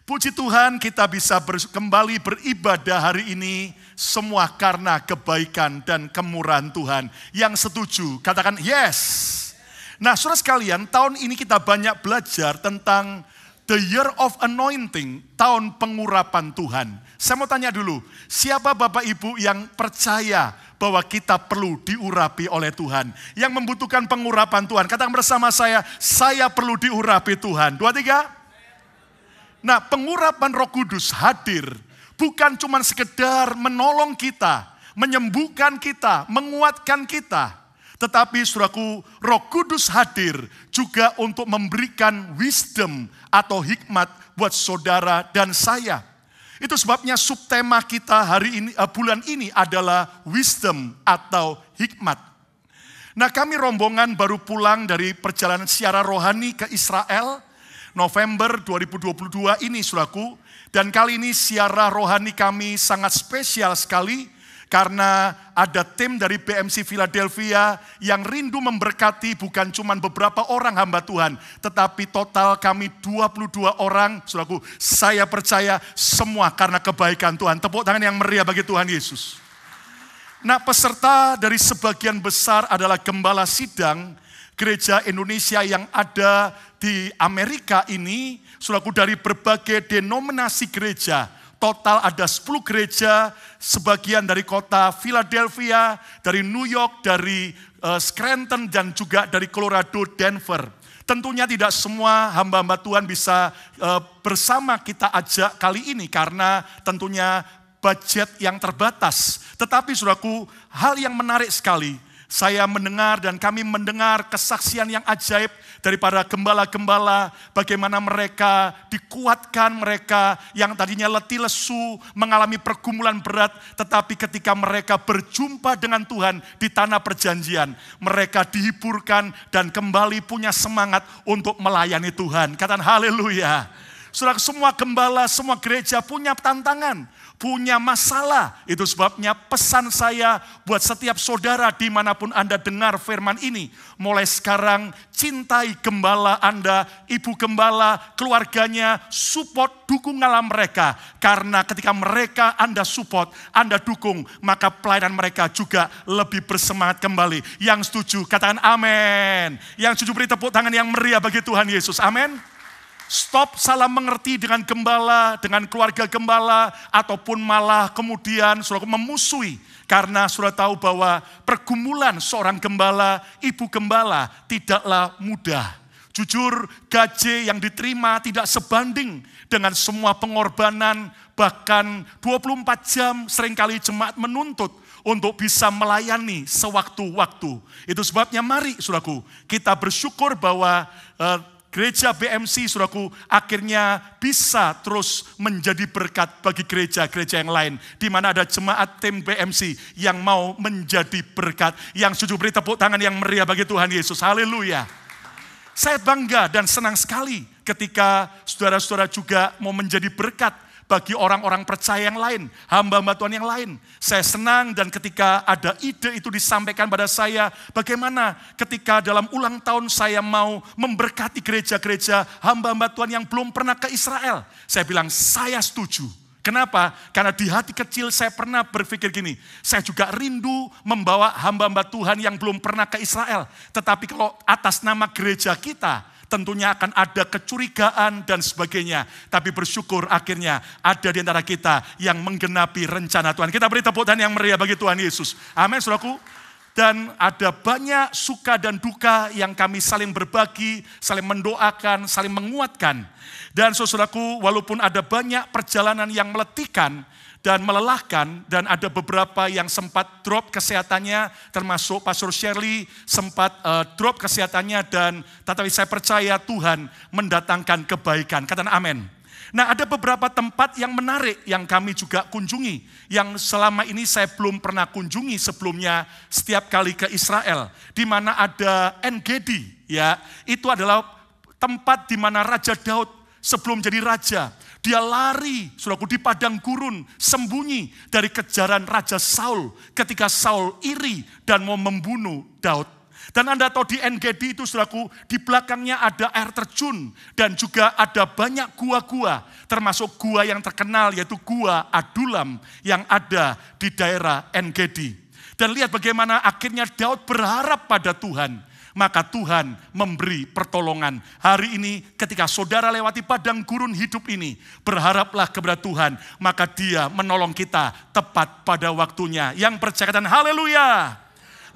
Puji Tuhan kita bisa kembali beribadah hari ini. Semua karena kebaikan dan kemurahan Tuhan. Yang setuju, katakan yes. Nah saudara sekalian, tahun ini kita banyak belajar tentang the year of anointing, tahun pengurapan Tuhan. Saya mau tanya dulu, siapa Bapak Ibu yang percaya bahwa kita perlu diurapi oleh Tuhan? Yang membutuhkan pengurapan Tuhan, katakan bersama saya perlu diurapi Tuhan. 2, 3. Nah, pengurapan Roh Kudus hadir bukan cuma sekedar menolong kita, menyembuhkan kita, menguatkan kita. Tetapi saudaraku, Roh Kudus hadir juga untuk memberikan wisdom atau hikmat buat saudara dan saya. Itu sebabnya subtema kita hari ini, bulan ini adalah wisdom atau hikmat. Nah, kami rombongan baru pulang dari perjalanan siara rohani ke Israel November 2022 ini saudaraku. Dan kali ini siara rohani kami sangat spesial sekali karena ada tim dari BMC Philadelphia yang rindu memberkati bukan cuma beberapa orang hamba Tuhan, tetapi total kami 22 orang, saudaraku. Saya percaya semua karena kebaikan Tuhan. Tepuk tangan yang meriah bagi Tuhan Yesus. Nah, peserta dari sebagian besar adalah gembala sidang Gereja Indonesia yang ada di Amerika ini, saudaraku, dari berbagai denominasi gereja. Total ada 10 gereja, sebagian dari kota Philadelphia, dari New York, dari Scranton, dan juga dari Colorado, Denver. Tentunya tidak semua hamba-hamba Tuhan bisa bersama kita ajak kali ini karena tentunya budget yang terbatas. Tetapi saudaraku, hal yang menarik sekali. Saya mendengar dan kami mendengar kesaksian yang ajaib daripada gembala-gembala, bagaimana mereka dikuatkan, mereka yang tadinya letih lesu, mengalami pergumulan berat, tetapi ketika mereka berjumpa dengan Tuhan di tanah perjanjian, mereka dihiburkan dan kembali punya semangat untuk melayani Tuhan. Katakan haleluya. Saudara, semua gembala, semua gereja punya tantangan, punya masalah. Itu sebabnya pesan saya buat setiap saudara dimanapun Anda dengar firman ini. Mulai sekarang cintai gembala Anda, ibu gembala, keluarganya, support, dukunganlah mereka. Karena ketika mereka Anda support, Anda dukung, maka pelayanan mereka juga lebih bersemangat kembali. Yang setuju, katakan amin. Yang setuju beri tepuk tangan yang meriah bagi Tuhan Yesus, amin. Stop salah mengerti dengan gembala, dengan keluarga gembala, ataupun malah kemudian saudara memusuhi. Karena saudara tahu bahwa pergumulan seorang gembala, ibu gembala tidaklah mudah. Jujur, gaji yang diterima tidak sebanding dengan semua pengorbanan, bahkan 24 jam seringkali jemaat menuntut untuk bisa melayani sewaktu-waktu. Itu sebabnya mari saudaraku, kita bersyukur bahwa Gereja BMC, saudaraku, akhirnya bisa terus menjadi berkat bagi gereja-gereja yang lain. Di mana ada jemaat tim BMC yang mau menjadi berkat. Yang setuju beri tepuk tangan yang meriah bagi Tuhan Yesus. Haleluya. Saya bangga dan senang sekali ketika saudara-saudara juga mau menjadi berkat bagi orang-orang percaya yang lain, hamba-hamba Tuhan yang lain. Saya senang dan ketika ada ide itu disampaikan pada saya, bagaimana ketika dalam ulang tahun saya mau memberkati gereja-gereja hamba-hamba Tuhan yang belum pernah ke Israel. Saya bilang, saya setuju. Kenapa? Karena di hati kecil saya pernah berpikir gini, saya juga rindu membawa hamba-hamba Tuhan yang belum pernah ke Israel. Tetapi kalau atas nama gereja kita, tentunya akan ada kecurigaan dan sebagainya. Tapi bersyukur akhirnya ada di antara kita yang menggenapi rencana Tuhan. Kita beri tepuk tangan yang meriah bagi Tuhan Yesus. Amin, saudaraku. Dan ada banyak suka dan duka yang kami saling berbagi, saling mendoakan, saling menguatkan. Dan saudaraku, walaupun ada banyak perjalanan yang meletihkan dan melelahkan, dan ada beberapa yang sempat drop kesehatannya, termasuk Pastor Shirley sempat drop kesehatannya, dan tetapi saya percaya Tuhan mendatangkan kebaikan. Katakan amin. Nah, ada beberapa tempat yang menarik yang kami juga kunjungi, yang selama ini saya belum pernah kunjungi sebelumnya setiap kali ke Israel, di mana ada En-Gedi, ya, itu adalah tempat di mana Raja Daud sebelum jadi raja, dia lari, saudaraku, di padang gurun, sembunyi dari kejaran Raja Saul ketika Saul iri dan mau membunuh Daud. Dan Anda tahu di En-Gedi itu saudaraku, di belakangnya ada air terjun dan juga ada banyak gua-gua, termasuk gua yang terkenal yaitu Gua Adulam yang ada di daerah En-Gedi. Dan lihat bagaimana akhirnya Daud berharap pada Tuhan, maka Tuhan memberi pertolongan. Hari ini ketika saudara lewati padang gurun hidup ini, berharaplah kepada Tuhan, maka Dia menolong kita tepat pada waktunya. Yang percaya dan haleluya.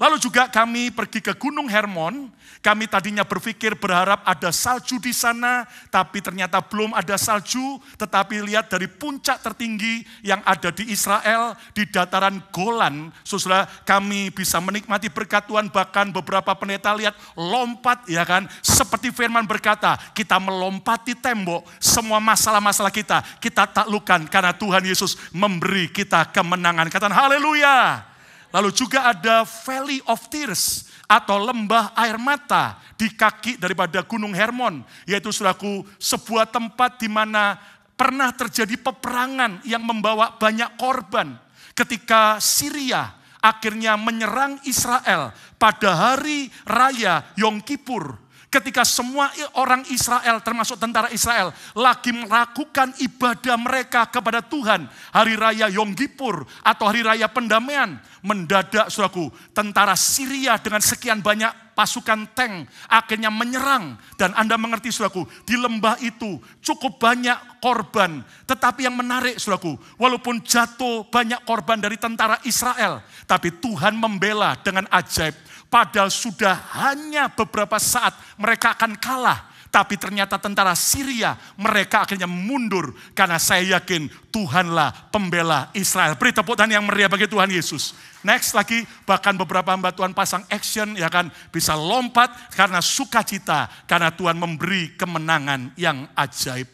Lalu juga kami pergi ke Gunung Hermon. Kami tadinya berpikir berharap ada salju di sana, tapi ternyata belum ada salju. Tetapi lihat dari puncak tertinggi yang ada di Israel, di dataran Golan, saudara, kami bisa menikmati berkat Tuhan. Bahkan beberapa pendeta lihat lompat, ya kan? Seperti firman berkata, kita melompati tembok, semua masalah-masalah kita taklukkan karena Tuhan Yesus memberi kita kemenangan. Katakan haleluya. Lalu juga ada Valley of Tears atau lembah air mata di kaki daripada Gunung Hermon. Yaitu saudaraku sebuah tempat di mana pernah terjadi peperangan yang membawa banyak korban. Ketika Syria akhirnya menyerang Israel pada hari raya Yom Kippur. Ketika semua orang Israel termasuk tentara Israel lagi melakukan ibadah mereka kepada Tuhan. Hari raya Yom Kippur atau hari raya pendamaian. Mendadak saudaraku, tentara Syria dengan sekian banyak pasukan tank akhirnya menyerang. Dan Anda mengerti saudaraku, di lembah itu cukup banyak korban. Tetapi yang menarik saudaraku, walaupun jatuh banyak korban dari tentara Israel, tapi Tuhan membela dengan ajaib. Padahal sudah hanya beberapa saat mereka akan kalah. Tapi ternyata tentara Syria mereka akhirnya mundur. Karena saya yakin Tuhanlah pembela Israel. Beri tepuk tangan yang meriah bagi Tuhan Yesus. Next lagi, bahkan beberapa hamba Tuhan pasang action, ya kan, bisa lompat karena sukacita. Karena Tuhan memberi kemenangan yang ajaib.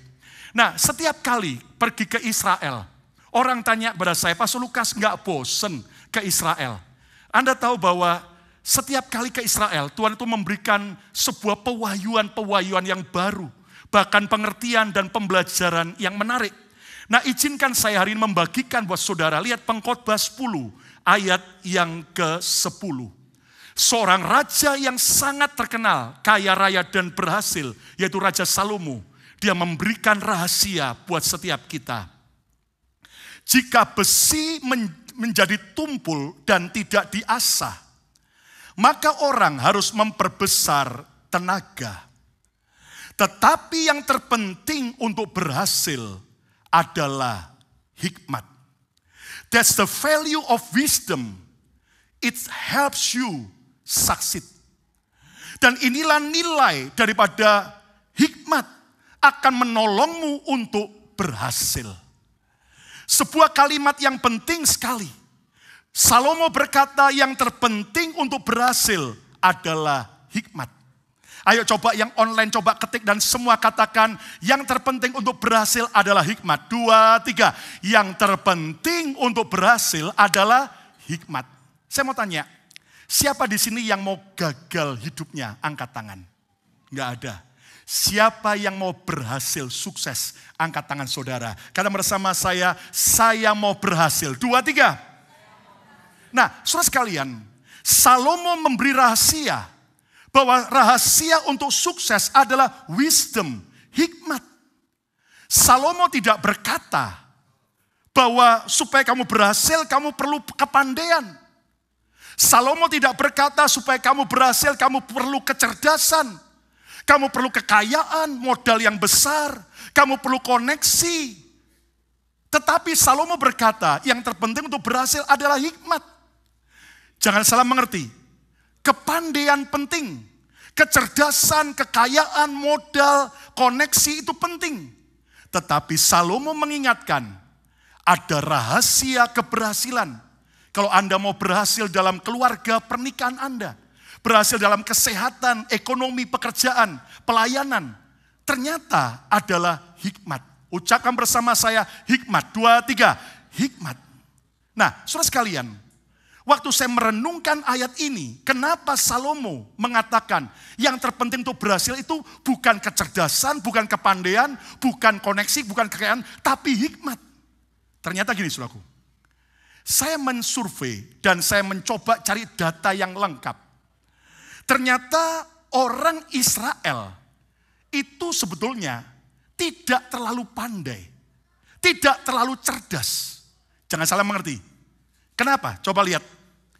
Nah, setiap kali pergi ke Israel, orang tanya kepada saya, Pastor Lukas nggak bosen ke Israel? Anda tahu bahwa setiap kali ke Israel, Tuhan itu memberikan sebuah pewahyuan yang baru. Bahkan pengertian dan pembelajaran yang menarik. Nah, izinkan saya hari ini membagikan buat saudara. Lihat Pengkhotbah 10 ayat yang ke-10. Seorang raja yang sangat terkenal, kaya raya dan berhasil, yaitu Raja Salomo. Dia memberikan rahasia buat setiap kita. Jika besi menjadi tumpul dan tidak diasah, maka orang harus memperbesar tenaga. Tetapi yang terpenting untuk berhasil adalah hikmat. That's the value of wisdom. It helps you succeed. Dan inilah nilai daripada hikmat akan menolongmu untuk berhasil. Sebuah kalimat yang penting sekali. Salomo berkata yang terpenting untuk berhasil adalah hikmat. Ayo coba yang online coba ketik dan semua katakan yang terpenting untuk berhasil adalah hikmat. 2, 3. Yang terpenting untuk berhasil adalah hikmat. Saya mau tanya, siapa di sini yang mau gagal hidupnya? Angkat tangan. Enggak ada. Siapa yang mau berhasil sukses? Angkat tangan saudara. Karena bersama saya mau berhasil. 2, 3. Nah, saudara sekalian, Salomo memberi rahasia bahwa rahasia untuk sukses adalah wisdom, hikmat. Salomo tidak berkata bahwa supaya kamu berhasil kamu perlu kepandaian. Salomo tidak berkata supaya kamu berhasil kamu perlu kecerdasan. Kamu perlu kekayaan, modal yang besar, kamu perlu koneksi. Tetapi Salomo berkata yang terpenting untuk berhasil adalah hikmat. Jangan salah mengerti, kepandaian penting, kecerdasan, kekayaan, modal, koneksi itu penting. Tetapi Salomo mengingatkan, ada rahasia keberhasilan. Kalau Anda mau berhasil dalam keluarga pernikahan Anda, berhasil dalam kesehatan, ekonomi, pekerjaan, pelayanan, ternyata adalah hikmat. Ucapkan bersama saya hikmat. 2, 3, hikmat. Nah, saudara sekalian, waktu saya merenungkan ayat ini, kenapa Salomo mengatakan yang terpenting untuk berhasil itu bukan kecerdasan, bukan kepandaian, bukan koneksi, bukan kekayaan, tapi hikmat. Ternyata gini saudaraku, saya mensurvei dan saya mencoba cari data yang lengkap. Ternyata orang Israel itu sebetulnya tidak terlalu pandai, tidak terlalu cerdas. Jangan salah mengerti. Kenapa? Coba lihat.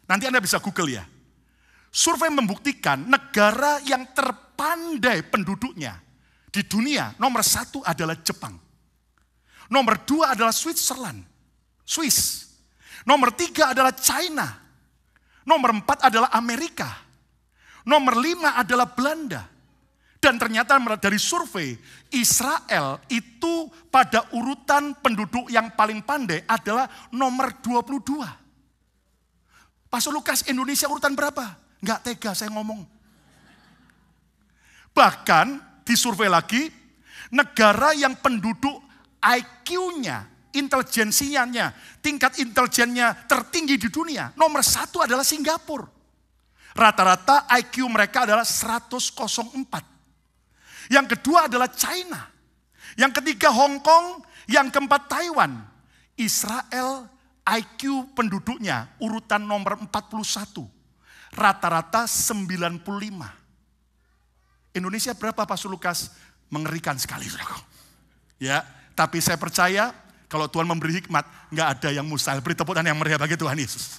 Nanti Anda bisa Google ya. Survei membuktikan negara yang terpandai penduduknya di dunia, nomor 1 adalah Jepang. Nomor 2 adalah Switzerland, Swiss. Nomor 3 adalah China. Nomor 4 adalah Amerika. Nomor 5 adalah Belanda. Dan ternyata dari survei, Israel itu pada urutan penduduk yang paling pandai adalah nomor 22. Pastor Lukas, Indonesia urutan berapa? Enggak tega saya ngomong. Bahkan di survei lagi, negara yang penduduk IQ-nya, intelijensianya, tingkat intelijennya tertinggi di dunia, nomor 1 adalah Singapura. Rata-rata IQ mereka adalah 104. Yang kedua adalah China. Yang ketiga Hong Kong, yang keempat Taiwan. Israel IQ penduduknya urutan nomor 41. Rata-rata 95. Indonesia berapa Pastor Lukas? Mengerikan sekali. Ya, tapi saya percaya kalau Tuhan memberi hikmat, nggak ada yang mustahil. Beri tepuk tangan yang meriah bagi Tuhan Yesus.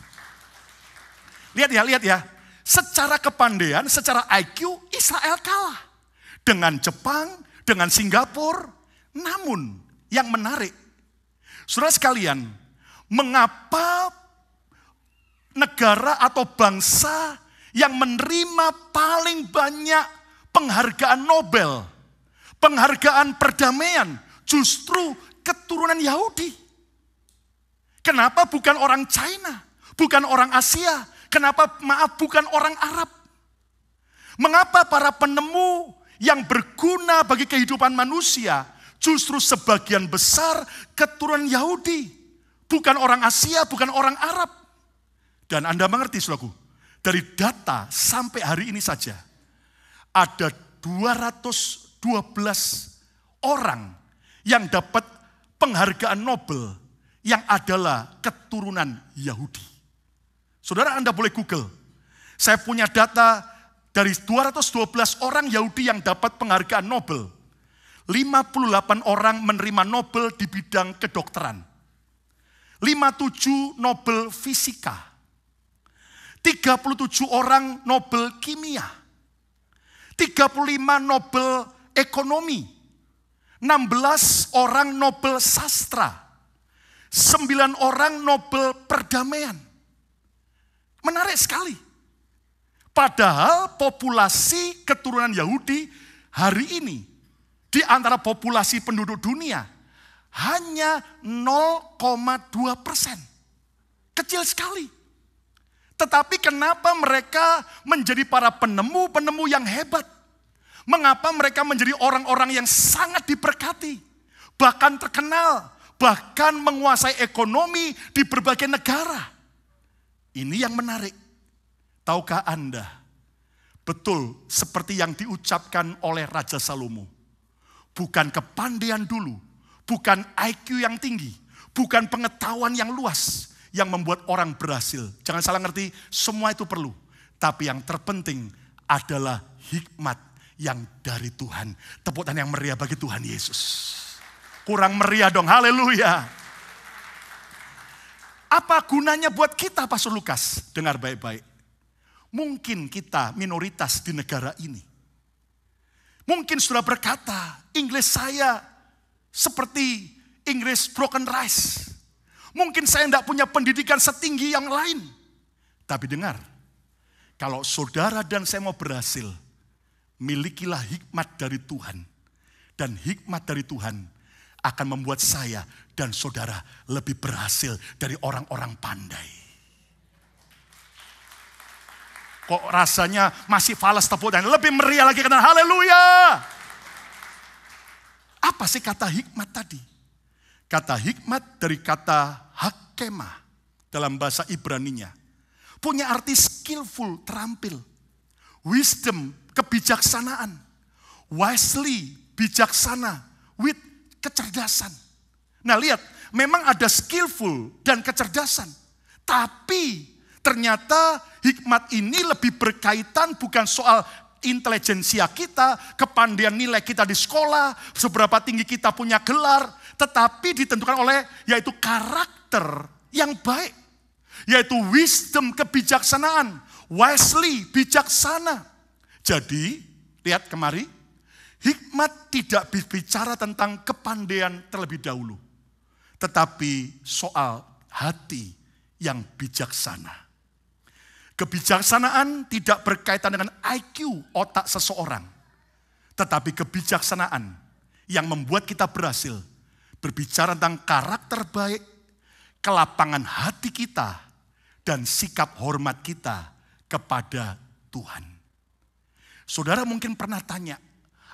Lihat ya. Secara kepandaian, secara IQ, Israel kalah. Dengan Jepang, dengan Singapura. Namun yang menarik, saudara sekalian, mengapa negara atau bangsa yang menerima paling banyak penghargaan Nobel, penghargaan perdamaian, justru keturunan Yahudi? Kenapa bukan orang China, bukan orang Asia? Kenapa bukan orang Arab? Mengapa para penemu yang berguna bagi kehidupan manusia justru sebagian besar keturunan Yahudi, bukan orang Asia, bukan orang Arab? Dan Anda mengerti, saudaraku, dari data sampai hari ini saja ada 212 orang yang dapat penghargaan Nobel yang adalah keturunan Yahudi. Saudara, Anda boleh Google. Saya punya data dari 212 orang Yahudi yang dapat penghargaan Nobel. 58 orang menerima Nobel di bidang kedokteran. 57 Nobel fisika. 37 orang Nobel kimia. 35 Nobel ekonomi. 16 orang Nobel sastra. 9 orang Nobel perdamaian. Menarik sekali. Padahal populasi keturunan Yahudi hari ini di antara populasi penduduk dunia hanya 0,2%. Kecil sekali. Tetapi kenapa mereka menjadi para penemu-penemu yang hebat? Mengapa mereka menjadi orang-orang yang sangat diberkati? Bahkan terkenal, bahkan menguasai ekonomi di berbagai negara. Ini yang menarik. Tahukah Anda, betul seperti yang diucapkan oleh Raja Salomo. Bukan kepandaian dulu, bukan IQ yang tinggi, bukan pengetahuan yang luas yang membuat orang berhasil. Jangan salah ngerti, semua itu perlu. Tapi yang terpenting adalah hikmat yang dari Tuhan. Tepuk tangan yang meriah bagi Tuhan Yesus. Kurang meriah dong, haleluya. Apa gunanya buat kita, Pastor Lukas? Dengar baik-baik. Mungkin kita minoritas di negara ini. Mungkin sudah berkata, Inggris saya seperti Inggris broken rice. Mungkin saya tidak punya pendidikan setinggi yang lain. Tapi dengar, kalau saudara dan saya mau berhasil, milikilah hikmat dari Tuhan. Dan hikmat dari Tuhan akan membuat saya dan saudara lebih berhasil dari orang-orang pandai. Kok rasanya masih falas tepuk tangan, lebih meriah lagi kata haleluya. Apa sih kata hikmat tadi? Kata hikmat dari kata hakemah dalam bahasa Ibraninya. Punya arti skillful, terampil. Wisdom, kebijaksanaan. Wisely, bijaksana. With kecerdasan. Nah lihat, memang ada skillful dan kecerdasan. Tapi Ternyata hikmat ini lebih berkaitan bukan soal intelijensia kita, kepandaian nilai kita di sekolah, seberapa tinggi kita punya gelar, tetapi ditentukan oleh yaitu karakter yang baik, yaitu wisdom, kebijaksanaan, wisely, bijaksana. Jadi, lihat kemari, hikmat tidak berbicara tentang kepandaian terlebih dahulu, tetapi soal hati yang bijaksana. Kebijaksanaan tidak berkaitan dengan IQ otak seseorang, tetapi kebijaksanaan yang membuat kita berhasil berbicara tentang karakter baik, kelapangan hati kita, dan sikap hormat kita kepada Tuhan. Saudara mungkin pernah tanya,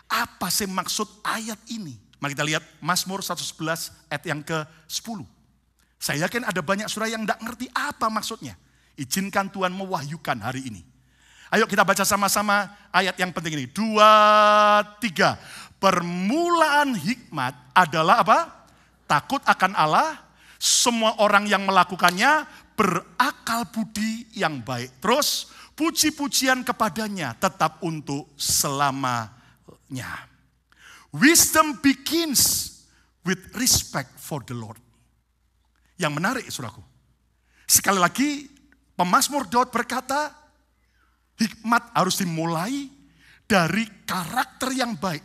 apa sih maksud ayat ini? Mari kita lihat Mazmur 111 ayat yang ke-10. Saya yakin ada banyak saudara yang tidak ngerti apa maksudnya. Izinkan Tuhan mewahyukan hari ini. Ayo kita baca sama-sama ayat yang penting ini. 2, 3. Permulaan hikmat adalah apa? Takut akan Allah. Semua orang yang melakukannya berakal budi yang baik. Terus puji-pujian kepadanya tetap untuk selamanya. Wisdom begins with respect for the Lord. Yang menarik saudaraku. Sekali lagi Pemazmur Daud berkata, hikmat harus dimulai dari karakter yang baik.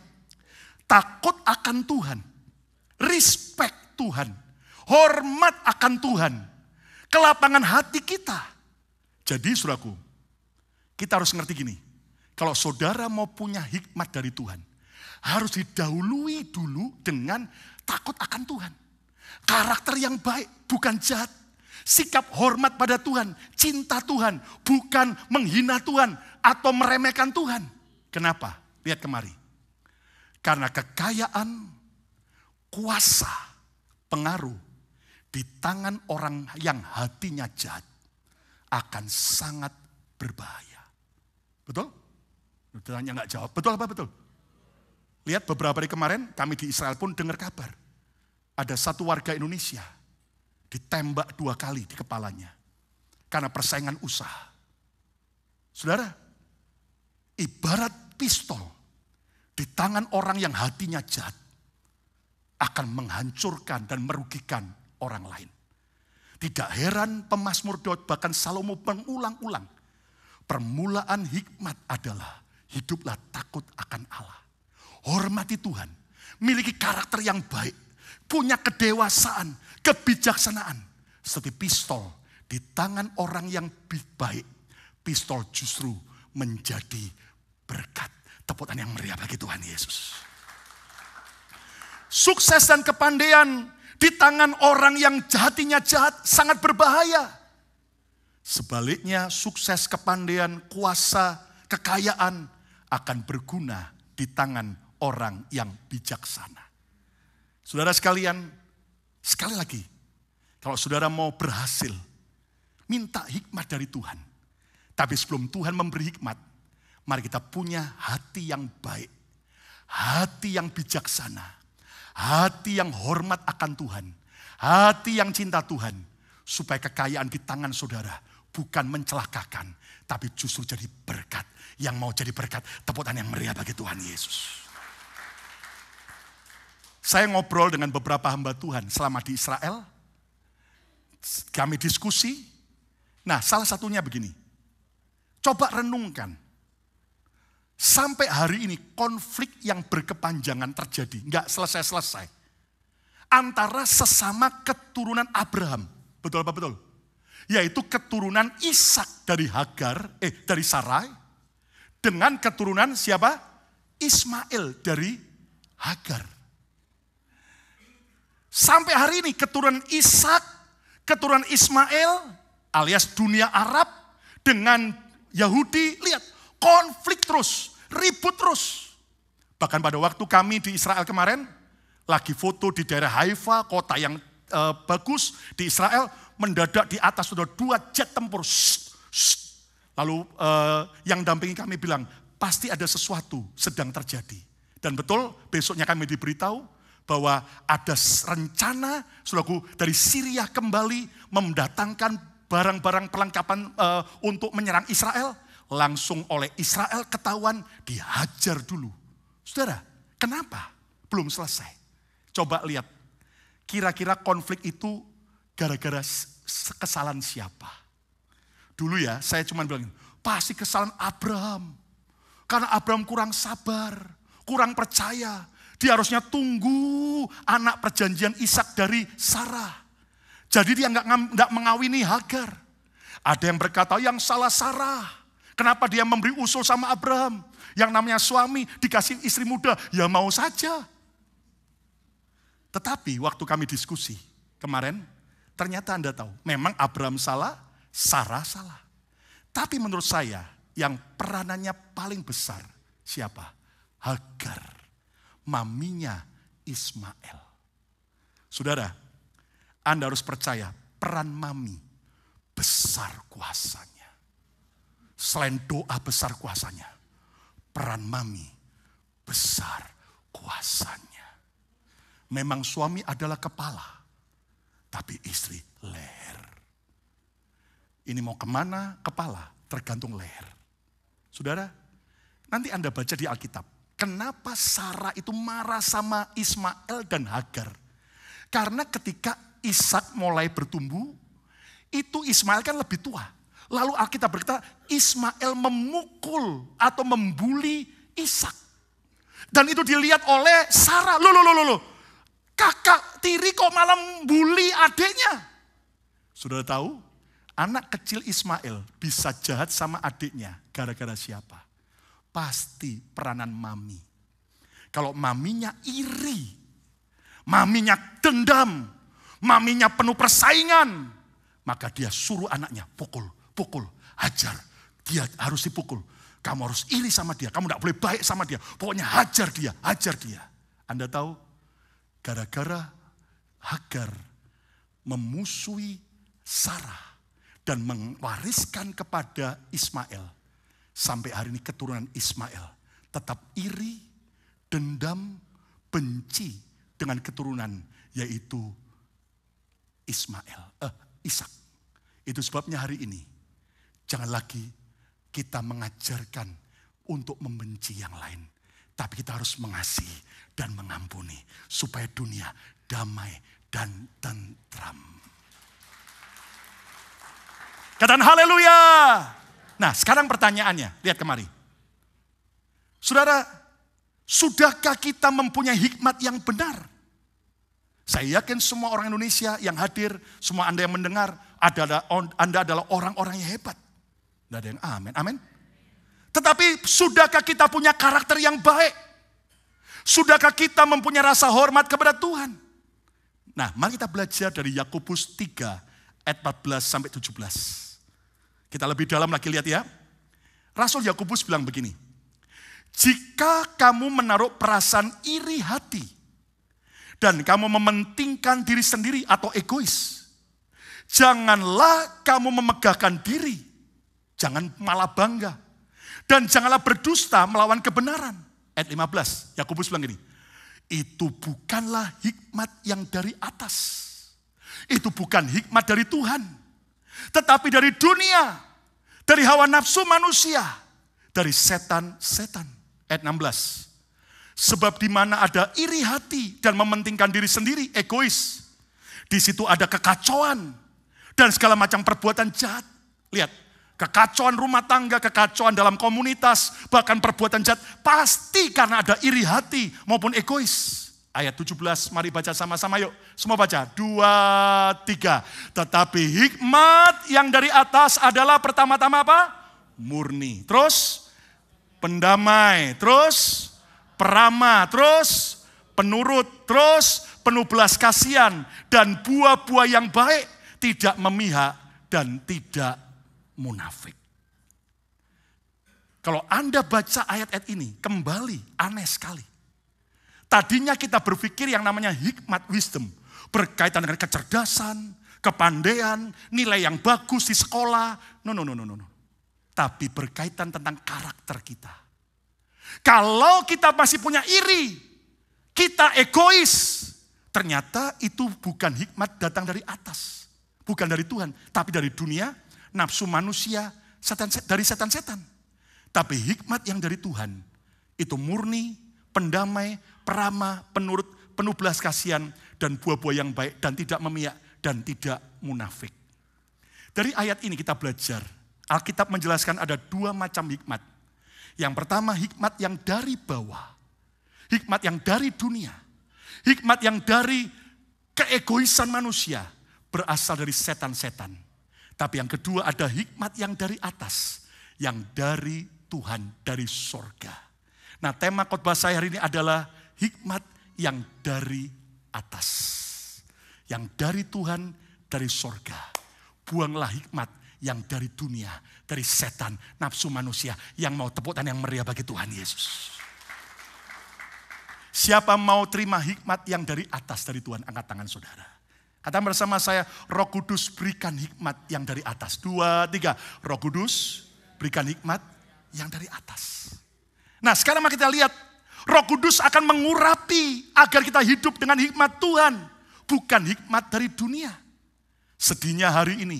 Takut akan Tuhan, respect Tuhan, hormat akan Tuhan, kelapangan hati kita. Jadi saudaraku, kita harus ngerti gini, kalau saudara mau punya hikmat dari Tuhan, harus didahului dulu dengan takut akan Tuhan. Karakter yang baik, bukan jahat. Sikap hormat pada Tuhan, cinta Tuhan, bukan menghina Tuhan atau meremehkan Tuhan. Kenapa? Lihat kemari. Karena kekayaan, kuasa, pengaruh di tangan orang yang hatinya jahat akan sangat berbahaya. Betul? Tanya nggak jawab. Betul apa betul? Lihat beberapa hari kemarin kami di Israel pun dengar kabar. Ada satu warga Indonesia ditembak 2 kali di kepalanya. Karena persaingan usaha. Saudara, ibarat pistol di tangan orang yang hatinya jahat akan menghancurkan dan merugikan orang lain. Tidak heran Pemazmur Daud bahkan Salomo mengulang-ulang. Permulaan hikmat adalah hiduplah takut akan Allah. Hormati Tuhan, miliki karakter yang baik, punya kedewasaan, kebijaksanaan. Seperti pistol di tangan orang yang baik, pistol justru menjadi berkat. Tepukan yang meriah bagi Tuhan Yesus. Sukses dan kepandaian di tangan orang yang hatinya jahat sangat berbahaya. Sebaliknya sukses, kepandaian, kuasa, kekayaan akan berguna di tangan orang yang bijaksana. Saudara sekalian, sekali lagi, kalau saudara mau berhasil, minta hikmat dari Tuhan. Tapi sebelum Tuhan memberi hikmat, mari kita punya hati yang baik, hati yang bijaksana, hati yang hormat akan Tuhan, hati yang cinta Tuhan, supaya kekayaan di tangan saudara bukan mencelakakan, tapi justru jadi berkat. Yang mau jadi berkat, tepuk tangan yang meriah bagi Tuhan Yesus. Saya ngobrol dengan beberapa hamba Tuhan selama di Israel. Kami diskusi. Nah, salah satunya begini. Coba renungkan. Sampai hari ini konflik yang berkepanjangan terjadi. Enggak selesai-selesai. Antara sesama keturunan Abraham. Betul apa betul? Yaitu keturunan Ishak dari dari Sarai. Dengan keturunan siapa? Ismail dari Hagar. Sampai hari ini keturunan Ishak, keturunan Ismail alias dunia Arab dengan Yahudi, lihat konflik terus, ribut terus. Bahkan pada waktu kami di Israel kemarin, lagi foto di daerah Haifa, kota yang bagus di Israel, mendadak di atas sudah 2 jet tempur. Lalu yang dampingi kami bilang, pasti ada sesuatu sedang terjadi. Dan betul, besoknya kami diberitahu bahwa ada rencana, saudaraku, dari Syria kembali mendatangkan barang-barang perlengkapan untuk menyerang Israel. Langsung oleh Israel ketahuan, dihajar dulu. Saudara, kenapa? Belum selesai. Coba lihat, kira-kira konflik itu gara-gara kesalahan siapa? Dulu ya, saya cuma bilang, pasti kesalahan Abraham. Karena Abraham kurang sabar, kurang percaya. Dia harusnya tunggu anak perjanjian Ishak dari Sarah. Jadi dia nggak mengawini Hagar. Ada yang berkata, yang salah Sarah. Kenapa dia memberi usul sama Abraham? Yang namanya suami dikasih istri muda, ya mau saja. Tetapi waktu kami diskusi kemarin, ternyata Anda tahu, memang Abraham salah, Sarah salah. Tapi menurut saya, yang peranannya paling besar, siapa? Hagar, maminya Ismail. Saudara, Anda harus percaya, peran mami besar kuasanya. Selain doa besar kuasanya, peran mami besar kuasanya. Memang suami adalah kepala, tapi istri leher. Ini mau kemana kepala, tergantung leher. Saudara, nanti Anda baca di Alkitab, kenapa Sarah itu marah sama Ismail dan Hagar. Karena ketika Ishak mulai bertumbuh, itu Ismail kan lebih tua. Lalu Alkitab berkata, Ismail memukul atau membuli Ishak. Dan itu dilihat oleh Sarah. Loh. Kakak tiri kok malah membuli adiknya. Saudara tahu, anak kecil Ismail bisa jahat sama adiknya. Gara-gara siapa? Pasti peranan mami. Kalau maminya iri, maminya dendam, maminya penuh persaingan, maka dia suruh anaknya pukul, hajar. Dia harus dipukul. Kamu harus iri sama dia, kamu tidak boleh baik sama dia. Pokoknya hajar dia. Anda tahu, gara-gara Hagar memusuhi Sarah dan mewariskan kepada Ismail. Sampai hari ini keturunan Ismail tetap iri, dendam, benci dengan keturunan yaitu Ishak. Itu sebabnya hari ini jangan lagi kita mengajarkan untuk membenci yang lain. Tapi kita harus mengasihi dan mengampuni. Supaya dunia damai dan tentram. Katakan haleluya. Nah sekarang pertanyaannya, lihat kemari. Saudara, sudahkah kita mempunyai hikmat yang benar? Saya yakin semua orang Indonesia yang hadir, semua Anda yang mendengar, Anda adalah orang-orang yang hebat. Tidak ada yang amin. Tetapi sudahkah kita punya karakter yang baik? Sudahkah kita mempunyai rasa hormat kepada Tuhan? Nah, mari kita belajar dari Yakobus 3 ayat 14 sampai 17. Kita lebih dalam lagi lihat ya. Rasul Yakobus bilang begini. Jika kamu menaruh perasaan iri hati dan kamu mementingkan diri sendiri atau egois, janganlah kamu memegahkan diri. Jangan malah bangga. Dan janganlah berdusta melawan kebenaran. Ayat 15, Yakobus bilang gini. Itu bukanlah hikmat yang dari atas. Itu bukan hikmat dari Tuhan. Tetapi dari dunia. Dari hawa nafsu manusia. Dari setan-setan. Ayat 16. Sebab di mana ada iri hati dan mementingkan diri sendiri, egois. Di situ ada kekacauan. Dan segala macam perbuatan jahat. Lihat. Kekacauan rumah tangga, kekacauan dalam komunitas, bahkan perbuatan jahat. Pasti karena ada iri hati maupun egois. Ayat 17, mari baca sama-sama yuk. Semua baca, 2, 3. Tetapi hikmat yang dari atas adalah pertama-tama apa? Murni. Terus pendamai. Terus peramah. Terus penurut. Terus penuh belas kasihan. Dan buah-buah yang baik, tidak memihak dan tidak munafik. Kalau Anda baca ayat-ayat ini, kembali aneh sekali. Tadinya kita berpikir yang namanya hikmat, wisdom, berkaitan dengan kecerdasan, kepandaian, nilai yang bagus di sekolah. No. Tapi berkaitan tentang karakter kita. Kalau kita masih punya iri, kita egois, ternyata itu bukan hikmat datang dari atas. Bukan dari Tuhan, tapi dari dunia, nafsu manusia, dari setan-setan. Tapi hikmat yang dari Tuhan, itu murni, pendamai, peramah, penurut, penuh belas kasihan, dan buah-buah yang baik, dan tidak memihak, dan tidak munafik. Dari ayat ini kita belajar, Alkitab menjelaskan ada dua macam hikmat. Yang pertama hikmat yang dari bawah, hikmat yang dari dunia, hikmat yang dari keegoisan manusia, berasal dari setan-setan. Tapi yang kedua ada hikmat yang dari atas, yang dari Tuhan, dari sorga. Nah, tema khotbah saya hari ini adalah hikmat yang dari atas. Yang dari Tuhan, dari sorga. Buanglah hikmat yang dari dunia, dari setan, nafsu manusia, yang mau tepuk tangan yang meriah bagi Tuhan Yesus. Siapa mau terima hikmat yang dari atas dari Tuhan, angkat tangan saudara. Katakan bersama saya, Roh Kudus berikan hikmat yang dari atas. 2, 3, Roh Kudus berikan hikmat yang dari atas. Nah, sekarang mari kita lihat, Roh Kudus akan mengurapi agar kita hidup dengan hikmat Tuhan, bukan hikmat dari dunia. Sedihnya hari ini,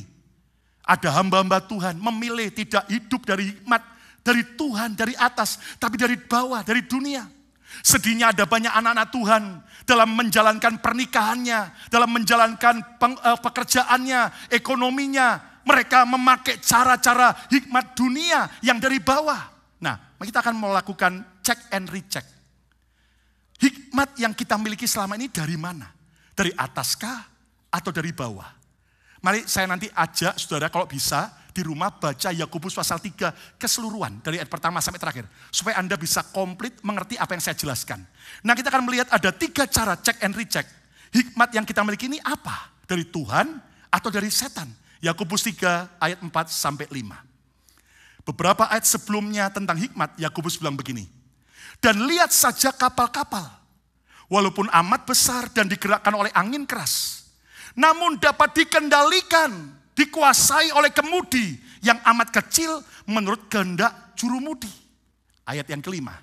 ada hamba-hamba Tuhan memilih tidak hidup dari hikmat dari Tuhan, dari atas, tapi dari bawah, dari dunia. Sedihnya ada banyak anak-anak Tuhan dalam menjalankan pernikahannya, dalam menjalankan pekerjaannya, ekonominya. Mereka memakai cara-cara hikmat dunia yang dari bawah. Nah, kita akan melakukan check and recheck. Hikmat yang kita miliki selama ini dari mana? Dari ataskah atau dari bawah? Mari saya nanti ajak saudara kalau bisa di rumah baca Yakobus pasal 3 keseluruhan dari ayat pertama sampai terakhir. Supaya Anda bisa komplit mengerti apa yang saya jelaskan. Nah, kita akan melihat ada 3 cara check and recheck. Hikmat yang kita miliki ini apa? Dari Tuhan atau dari setan? Yakobus 3 ayat 4 sampai 5. Beberapa ayat sebelumnya tentang hikmat, Yakobus bilang begini. Dan lihat saja kapal-kapal, walaupun amat besar dan digerakkan oleh angin keras, namun dapat dikendalikan, dikuasai oleh kemudi yang amat kecil menurut kehendak jurumudi. Ayat yang kelima,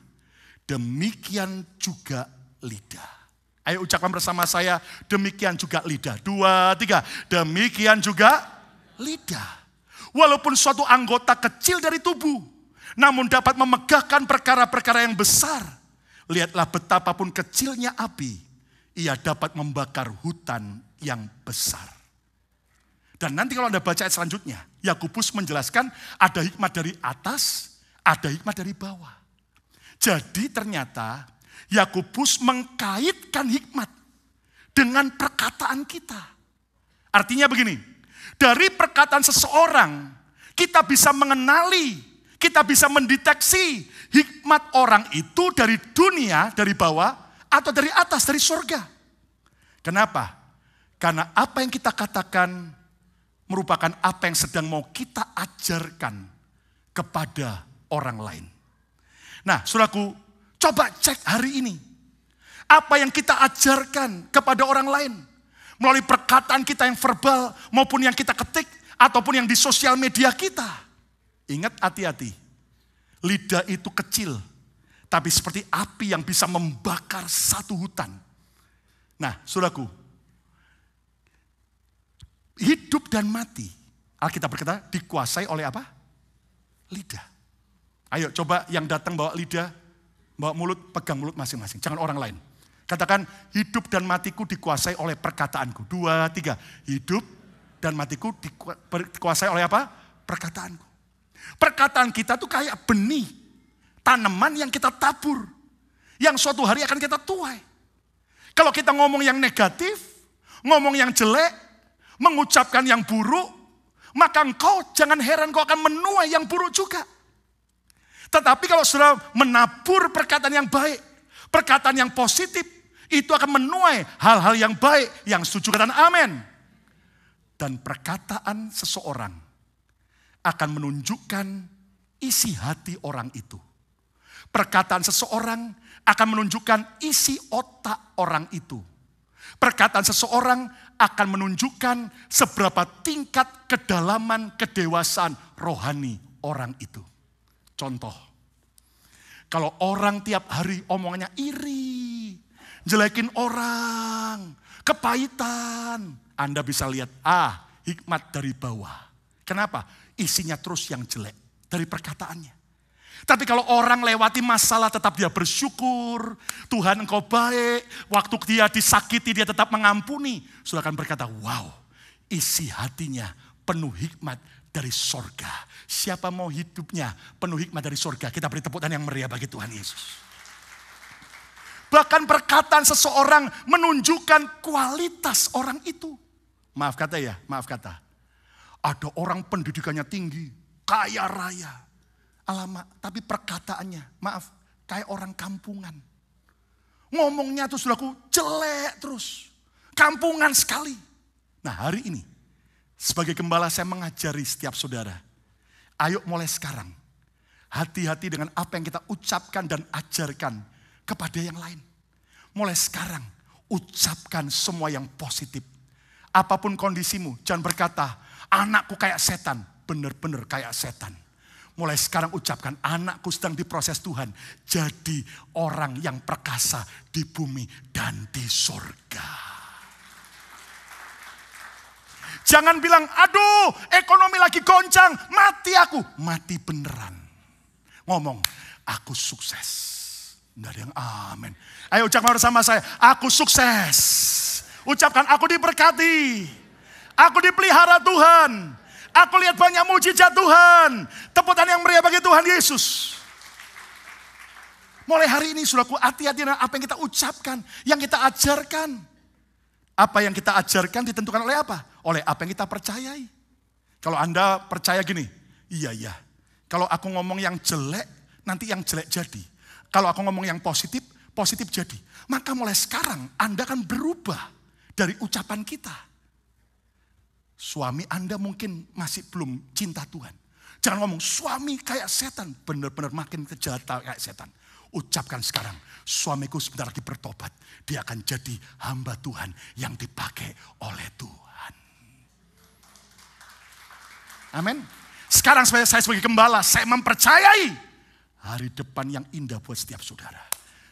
demikian juga lidah. Ayo ucapkan bersama saya, demikian juga lidah. 2, 3, demikian juga lidah. Walaupun suatu anggota kecil dari tubuh, namun dapat memegahkan perkara-perkara yang besar. Lihatlah betapapun kecilnya api, ia dapat membakar hutan yang besar. Dan nanti kalau Anda baca ayat selanjutnya, Yakobus menjelaskan ada hikmat dari atas, ada hikmat dari bawah. Jadi ternyata Yakobus mengkaitkan hikmat dengan perkataan kita. Artinya begini, dari perkataan seseorang kita bisa mengenali, kita bisa mendeteksi hikmat orang itu dari dunia, dari bawah, atau dari atas, dari surga. Kenapa? Karena apa yang kita katakan merupakan apa yang sedang mau kita ajarkan kepada orang lain. Nah, saudaraku, coba cek hari ini. Apa yang kita ajarkan kepada orang lain. Melalui perkataan kita yang verbal maupun yang kita ketik ataupun yang di sosial media kita. Ingat, hati-hati. Lidah itu kecil, tapi seperti api yang bisa membakar satu hutan. Nah, saudaraku, hidup dan mati, Alkitab berkata, dikuasai oleh apa? Lidah. Ayo coba yang datang bawa lidah, bawa mulut, pegang mulut masing-masing. Jangan orang lain. Katakan, hidup dan matiku dikuasai oleh perkataanku. 2, 3. Hidup dan matiku dikuasai oleh apa? Perkataanku. Perkataan kita tuh kayak benih, tanaman yang kita tabur. Yang suatu hari akan kita tuai. Kalau kita ngomong yang negatif, ngomong yang jelek, mengucapkan yang buruk, maka engkau jangan heran kau akan menuai yang buruk juga. Tetapi kalau sudah menabur perkataan yang baik, perkataan yang positif, itu akan menuai hal-hal yang baik, yang setuju katakan amin. Dan perkataan seseorang akan menunjukkan isi hati orang itu. Perkataan seseorang akan menunjukkan isi otak orang itu. Perkataan seseorang akan menunjukkan seberapa tingkat kedalaman kedewasaan rohani orang itu. Contoh, kalau orang tiap hari omongannya iri, jelekin orang, kepahitan, Anda bisa lihat, hikmat dari bawah. Kenapa? Isinya terus yang jelek dari perkataannya. Tapi kalau orang lewati masalah tetap dia bersyukur, Tuhan engkau baik, waktu dia disakiti dia tetap mengampuni. Saudara akan berkata, wow, isi hatinya penuh hikmat dari sorga. Siapa mau hidupnya penuh hikmat dari sorga? Kita beri tepuk tangan yang meriah bagi Tuhan Yesus. Bahkan perkataan seseorang menunjukkan kualitas orang itu. Maaf kata ya, maaf kata. Ada orang pendidikannya tinggi, kaya raya. Alamak, tapi perkataannya, maaf, kayak orang kampungan. Ngomongnya tuh saudaraku jelek terus. Kampungan sekali. Nah hari ini, sebagai gembala saya mengajari setiap saudara. Ayo mulai sekarang, hati-hati dengan apa yang kita ucapkan dan ajarkan kepada yang lain. Mulai sekarang, ucapkan semua yang positif. Apapun kondisimu, jangan berkata, anakku kayak setan, benar-benar kayak setan. Mulai sekarang ucapkan, anakku sedang diproses Tuhan. Jadi orang yang perkasa di bumi dan di sorga. Jangan bilang, aduh ekonomi lagi goncang, mati aku. Mati beneran. Ngomong, aku sukses. Nggak ada yang amin. Ayo ucapkan bersama saya, aku sukses. Ucapkan, aku diberkati. Aku dipelihara Tuhan. Aku lihat banyak mujizat Tuhan. Tepuk tangan yang meriah bagi Tuhan Yesus. Mulai hari ini saudaraku, hati-hati dengan apa yang kita ucapkan, yang kita ajarkan. Apa yang kita ajarkan ditentukan oleh apa? Oleh apa yang kita percayai. Kalau Anda percaya gini, iya. Kalau aku ngomong yang jelek, nanti yang jelek jadi. Kalau aku ngomong yang positif, positif jadi. Maka mulai sekarang Anda akan berubah dari ucapan kita. Suami Anda mungkin masih belum cinta Tuhan. Jangan ngomong, suami kayak setan. Benar-benar makin kejahatan kayak setan. Ucapkan sekarang, suamiku sebentar lagi bertobat. Dia akan jadi hamba Tuhan yang dipakai oleh Tuhan. Amin. Sekarang saya sebagai gembala, saya mempercayai hari depan yang indah buat setiap saudara.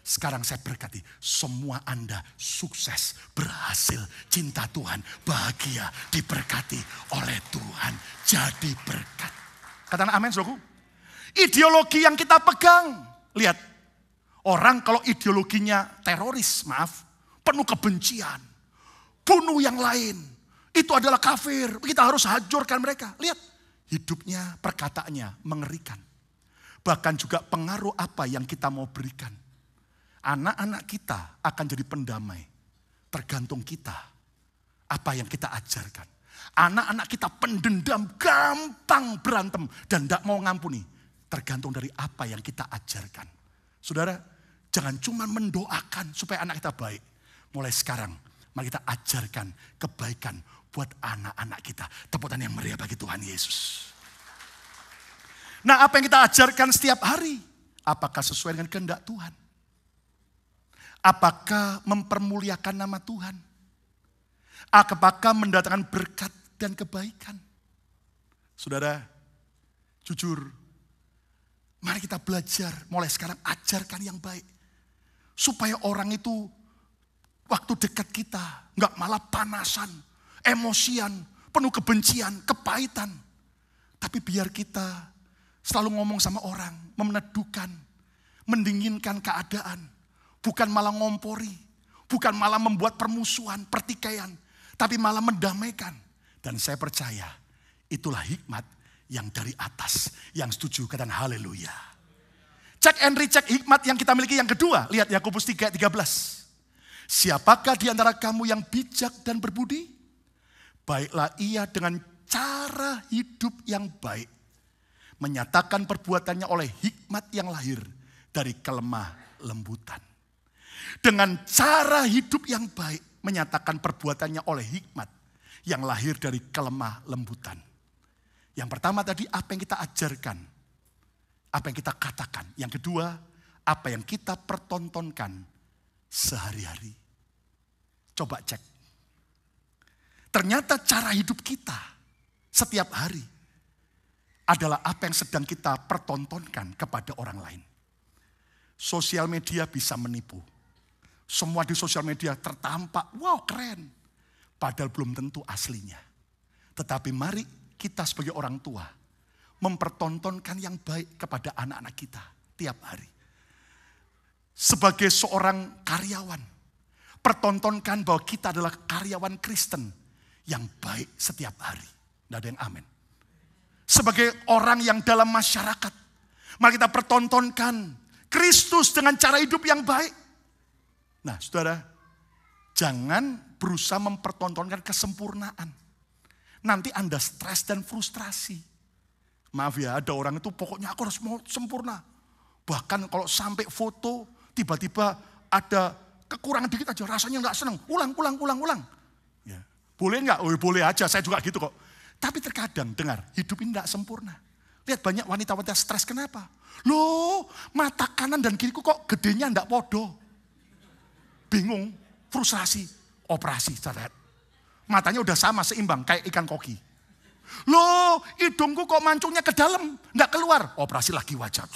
Sekarang saya berkati, semua Anda sukses, berhasil, cinta Tuhan, bahagia, diberkati oleh Tuhan. Jadi berkat. Katakan amin, saudaraku. Ideologi yang kita pegang. Lihat, orang kalau ideologinya teroris, maaf, penuh kebencian, bunuh yang lain, itu adalah kafir, kita harus hancurkan mereka. Lihat, hidupnya, perkataannya mengerikan. Bahkan juga pengaruh apa yang kita mau berikan. Anak-anak kita akan jadi pendamai. Tergantung kita. Apa yang kita ajarkan. Anak-anak kita pendendam, gampang berantem. Dan tidak mau ngampuni. Tergantung dari apa yang kita ajarkan. Saudara, jangan cuma mendoakan supaya anak kita baik. Mulai sekarang, mari kita ajarkan kebaikan buat anak-anak kita. Tepuk tangan yang meriah bagi Tuhan Yesus. Nah, apa yang kita ajarkan setiap hari? Apakah sesuai dengan kehendak Tuhan? Apakah mempermuliakan nama Tuhan? Apakah mendatangkan berkat dan kebaikan? Saudara, jujur, mari kita belajar mulai sekarang ajarkan yang baik. Supaya orang itu waktu dekat kita nggak malah panasan, emosian, penuh kebencian, kepahitan. Tapi biar kita selalu ngomong sama orang, meneduhkan, mendinginkan keadaan. Bukan malah ngompori, bukan malah membuat permusuhan, pertikaian, tapi malah mendamaikan. Dan saya percaya itulah hikmat yang dari atas, yang setuju, katakan haleluya. Cek and recheck hikmat yang kita miliki yang kedua. Lihat Yakobus 3:13. Siapakah di antara kamu yang bijak dan berbudi? Baiklah ia dengan cara hidup yang baik. Menyatakan perbuatannya oleh hikmat yang lahir dari kelemah lembutan. Dengan cara hidup yang baik, menyatakan perbuatannya oleh hikmat yang lahir dari kelemah lembutan. Yang pertama tadi, apa yang kita ajarkan, apa yang kita katakan. Yang kedua, apa yang kita pertontonkan sehari-hari. Coba cek. Ternyata cara hidup kita setiap hari adalah apa yang sedang kita pertontonkan kepada orang lain. Sosial media bisa menipu. Semua di sosial media tertampak, wow keren. Padahal belum tentu aslinya. Tetapi mari kita sebagai orang tua mempertontonkan yang baik kepada anak-anak kita tiap hari. Sebagai seorang karyawan, pertontonkan bahwa kita adalah karyawan Kristen yang baik setiap hari. Tidak ada yang amin. Sebagai orang yang dalam masyarakat, mari kita pertontonkan Kristus dengan cara hidup yang baik. Nah, saudara, jangan berusaha mempertontonkan kesempurnaan. Nanti Anda stres dan frustrasi. Maaf ya, ada orang itu pokoknya aku harus mau sempurna. Bahkan kalau sampai foto, tiba-tiba ada kekurangan dikit aja, rasanya nggak seneng. Ulang. Ya. Boleh nggak? Oh, boleh aja, saya juga gitu kok. Tapi terkadang, dengar, hidup ini nggak sempurna. Lihat banyak wanita-wanita stres, kenapa? Loh, mata kanan dan kiriku kok gedenya nggak podo. Bingung, frustrasi, operasi. Lihat. Matanya udah sama, seimbang, kayak ikan koki. Loh, hidungku kok mancungnya ke dalam, nggak keluar. Operasi lagi wajah.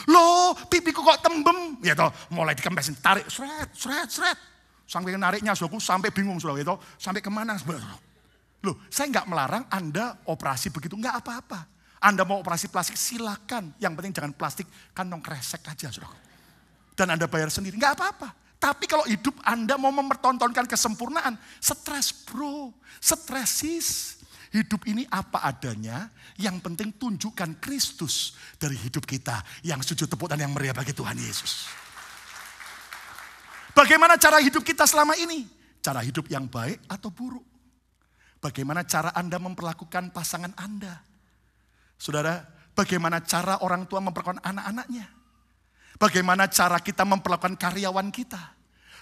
Loh, pipiku kok tembem. Ya toh, mulai dikempesin, tarik, seret. Sampai nariknya, suaku sampai bingung, sudah itu, sampai kemana? Loh, saya nggak melarang Anda operasi begitu, nggak apa-apa. Anda mau operasi plastik, silakan. Yang penting jangan plastik kantong kresek aja, saudara. Dan Anda bayar sendiri, nggak apa-apa. Tapi kalau hidup Anda mau mempertontonkan kesempurnaan, stres bro, stres sis. Hidup ini apa adanya, yang penting tunjukkan Kristus dari hidup kita. Yang sujud tepuk tangan yang meriah bagi Tuhan Yesus. Bagaimana cara hidup kita selama ini? Cara hidup yang baik atau buruk? Bagaimana cara Anda memperlakukan pasangan Anda? Saudara, bagaimana cara orang tua memperlakukan anak-anaknya? Bagaimana cara kita memperlakukan karyawan kita?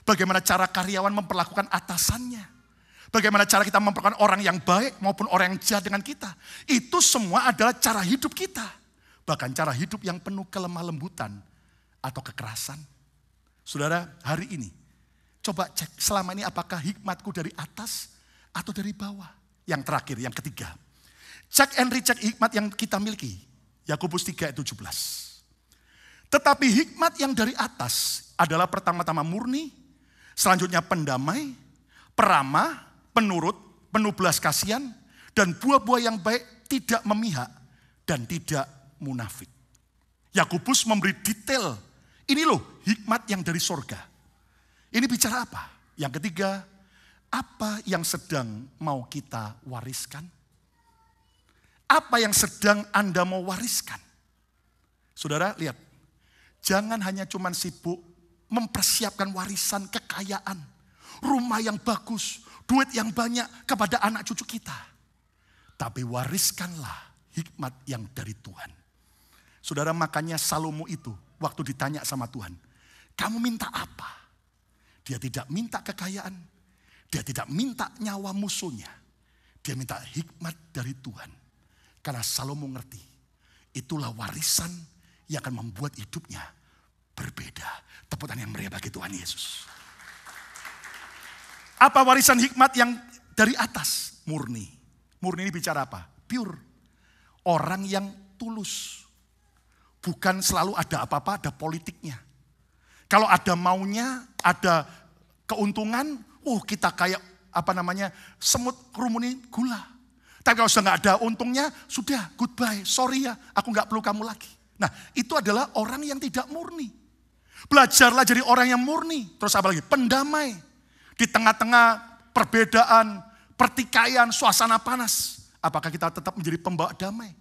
Bagaimana cara karyawan memperlakukan atasannya? Bagaimana cara kita memperlakukan orang yang baik maupun orang yang jahat dengan kita? Itu semua adalah cara hidup kita. Bahkan cara hidup yang penuh kelemah lembutan atau kekerasan. Saudara, hari ini coba cek selama ini apakah hikmatku dari atas atau dari bawah. Yang terakhir, yang ketiga. Cek and recheck hikmat yang kita miliki. Yakobus 3 ayat 17. Tetapi hikmat yang dari atas adalah pertama-tama murni, selanjutnya pendamai, peramah, penurut, penuh belas kasihan, dan buah-buah yang baik, tidak memihak dan tidak munafik. Yakobus memberi detail, ini loh hikmat yang dari sorga. Ini bicara apa? Yang ketiga, apa yang sedang mau kita wariskan? Apa yang sedang Anda mau wariskan? Saudara, lihat. Jangan hanya cuman sibuk mempersiapkan warisan kekayaan, rumah yang bagus, duit yang banyak kepada anak cucu kita. Tapi wariskanlah hikmat yang dari Tuhan. Saudara, makanya Salomo itu waktu ditanya sama Tuhan, kamu minta apa? Dia tidak minta kekayaan, dia tidak minta nyawa musuhnya. Dia minta hikmat dari Tuhan. Karena Salomo ngerti, itulah warisan yang akan membuat hidupnya berbeda. Tepuk tangan yang meriah bagi Tuhan Yesus. Apa warisan hikmat yang dari atas? Murni. Murni ini bicara apa? Pure. Orang yang tulus. Bukan selalu ada apa-apa, ada politiknya. Kalau ada maunya, ada keuntungan, kita kayak semut kerumuni gula. Tapi kalau sudah gak ada untungnya, sudah goodbye, sorry ya, aku gak perlu kamu lagi. Nah, itu adalah orang yang tidak murni. Belajarlah jadi orang yang murni. Terus apa lagi? Pendamai. Di tengah-tengah perbedaan, pertikaian, suasana panas. Apakah kita tetap menjadi pembawa damai?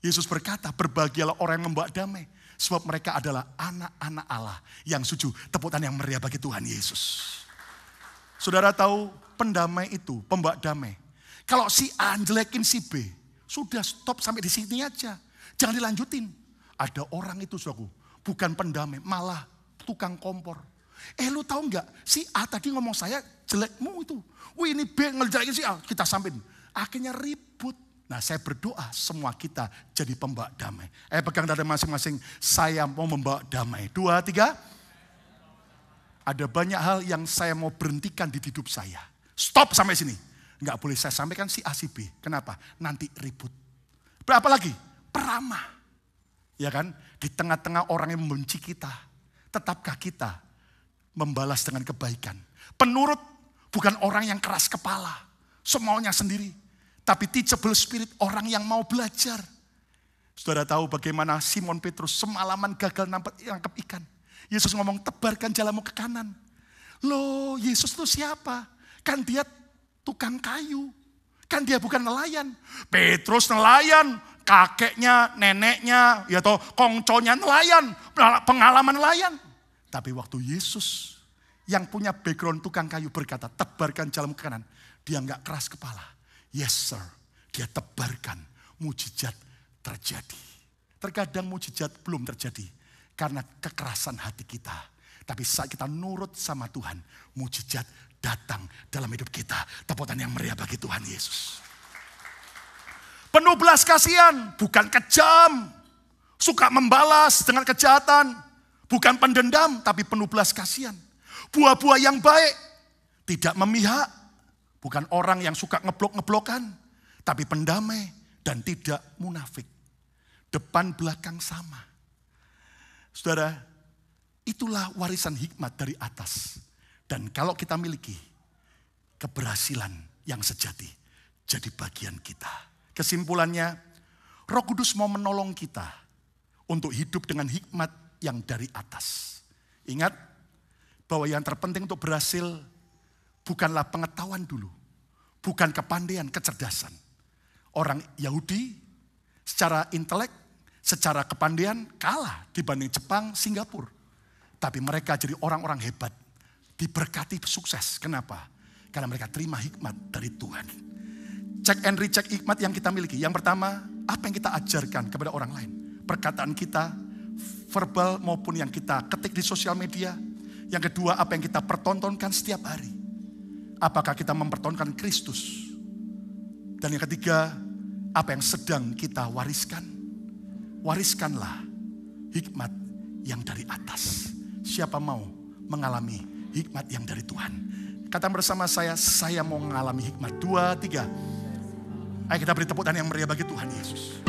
Yesus berkata, berbahagialah orang yang membawa damai. Sebab mereka adalah anak-anak Allah yang sujud. Tepuk tangan yang meriah bagi Tuhan Yesus. Saudara tahu pendamai itu, pembawa damai. Kalau si A jelekin si B, sudah stop sampai di sini aja. Jangan dilanjutin. Ada orang itu saudaraku, bukan pendamai, malah tukang kompor. Lu tahu nggak? Si A tadi ngomong saya jelekmu itu. Ini B ngejelekin si A, kita sampein. Akhirnya ribut. Nah, saya berdoa semua kita jadi pembawa damai. Pegang dada masing-masing, saya mau membawa damai. 2, 3. Ada banyak hal yang saya mau berhentikan di hidup saya. Stop sampai sini. Nggak boleh saya sampaikan si A, si B. Kenapa? Nanti ribut. Berapa lagi? Peramah. Ya kan? Di tengah-tengah orang yang membenci kita. Tetapkah kita membalas dengan kebaikan? Penurut bukan orang yang keras kepala. Semaunya sendiri. Tapi teachable spirit, orang yang mau belajar. Saudara tahu bagaimana Simon Petrus semalaman gagal nangkep ikan. Yesus ngomong, tebarkan jalamu ke kanan. Loh, Yesus itu siapa? Kan dia tukang kayu. Kan dia bukan nelayan. Petrus nelayan, kakeknya, neneknya, ya toh kongconya nelayan, pengalaman nelayan. Tapi waktu Yesus yang punya background tukang kayu berkata, tebarkan jalamu ke kanan. Dia enggak keras kepala. Yes sir, dia tebarkan, mujizat terjadi. Terkadang mujizat belum terjadi karena kekerasan hati kita. Tapi saat kita nurut sama Tuhan, mujizat datang dalam hidup kita. Tepuk tangan yang meriah bagi Tuhan Yesus. Penuh belas kasihan, bukan kejam. Suka membalas dengan kejahatan. Bukan pendendam, tapi penuh belas kasihan. Buah-buah yang baik, tidak memihak. Bukan orang yang suka ngeblok-ngeblokan, tapi pendamai dan tidak munafik. Depan belakang sama. Saudara, itulah warisan hikmat dari atas. Dan kalau kita miliki keberhasilan yang sejati, jadi bagian kita. Kesimpulannya, Roh Kudus mau menolong kita untuk hidup dengan hikmat yang dari atas. Ingat bahwa yang terpenting untuk berhasil bukanlah pengetahuan dulu, bukan kepandaian, kecerdasan. Orang Yahudi secara intelek, secara kepandaian kalah dibanding Jepang, Singapura. Tapi mereka jadi orang-orang hebat, diberkati sukses. Kenapa? Karena mereka terima hikmat dari Tuhan. Check and recheck hikmat yang kita miliki. Yang pertama, apa yang kita ajarkan kepada orang lain. Perkataan kita, verbal maupun yang kita ketik di sosial media. Yang kedua, apa yang kita pertontonkan setiap hari. Apakah kita mempertontonkan Kristus? Dan yang ketiga, apa yang sedang kita wariskan? Wariskanlah hikmat yang dari atas. Siapa mau mengalami hikmat yang dari Tuhan? Kata bersama saya mau mengalami hikmat. 2, 3. Ayo kita beri tepuk tangan yang meriah bagi Tuhan Yesus.